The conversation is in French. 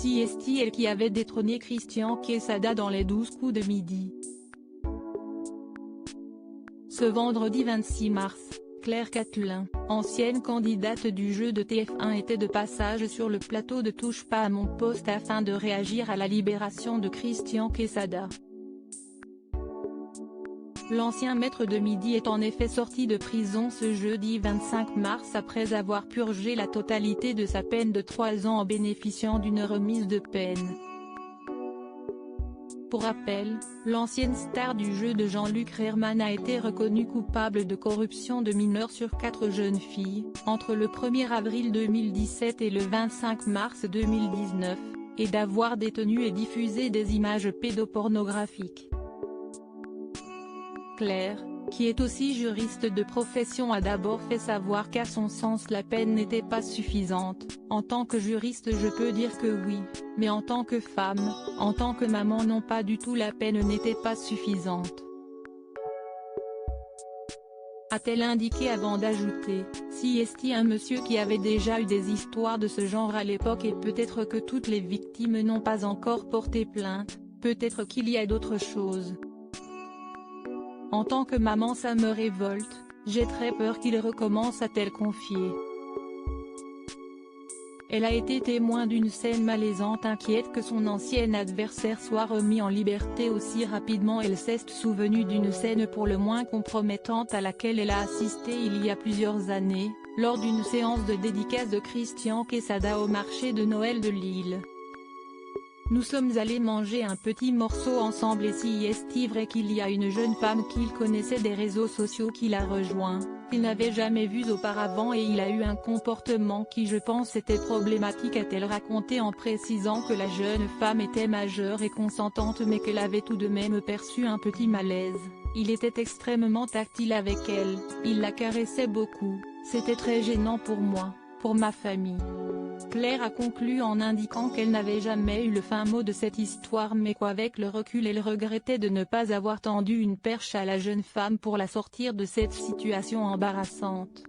si est elle qui avait détrôné Christian Quesada dans les 12 coups de midi. Ce vendredi 26 mars, Claire Catelin, ancienne candidate du jeu de TF1 était de passage sur le plateau de Touche pas à mon poste afin de réagir à la libération de Christian Quesada. L'ancien maître de midi est en effet sorti de prison ce jeudi 25 mars après avoir purgé la totalité de sa peine de 3 ans en bénéficiant d'une remise de peine. Pour rappel, l'ancienne star du jeu de Jean-Luc Reichmann a été reconnue coupable de corruption de mineurs sur 4 jeunes filles, entre le 1er avril 2017 et le 25 mars 2019, et d'avoir détenu et diffusé des images pédopornographiques. Claire, qui est aussi juriste de profession, a d'abord fait savoir qu'à son sens la peine n'était pas suffisante. En tant que juriste je peux dire que oui, mais en tant que femme, en tant que maman non, pas du tout, la peine n'était pas suffisante, a-t-elle indiqué avant d'ajouter, si est un monsieur qui avait déjà eu des histoires de ce genre à l'époque et peut-être que toutes les victimes n'ont pas encore porté plainte, peut-être qu'il y a d'autres choses. En tant que maman ça me révolte, j'ai très peur qu'il recommence, a-t-elle confié. Elle a été témoin d'une scène malaisante, inquiète que son ancien adversaire soit remis en liberté aussi rapidement. Elle s'est souvenue d'une scène pour le moins compromettante à laquelle elle a assisté il y a plusieurs années, lors d'une séance de dédicace de Christian Quesada au marché de Noël de Lille. Nous sommes allés manger un petit morceau ensemble et si est vrai qu'il y a une jeune femme qu'il connaissait des réseaux sociaux qui l'a rejoint, qu'il n'avait jamais vue auparavant et il a eu un comportement qui je pense était problématique, a-t-elle raconté en précisant que la jeune femme était majeure et consentante mais qu'elle avait tout de même perçu un petit malaise. Il était extrêmement tactile avec elle, il la caressait beaucoup, c'était très gênant pour moi, pour ma famille. Claire a conclu en indiquant qu'elle n'avait jamais eu le fin mot de cette histoire mais qu'avec le recul elle regrettait de ne pas avoir tendu une perche à la jeune femme pour la sortir de cette situation embarrassante.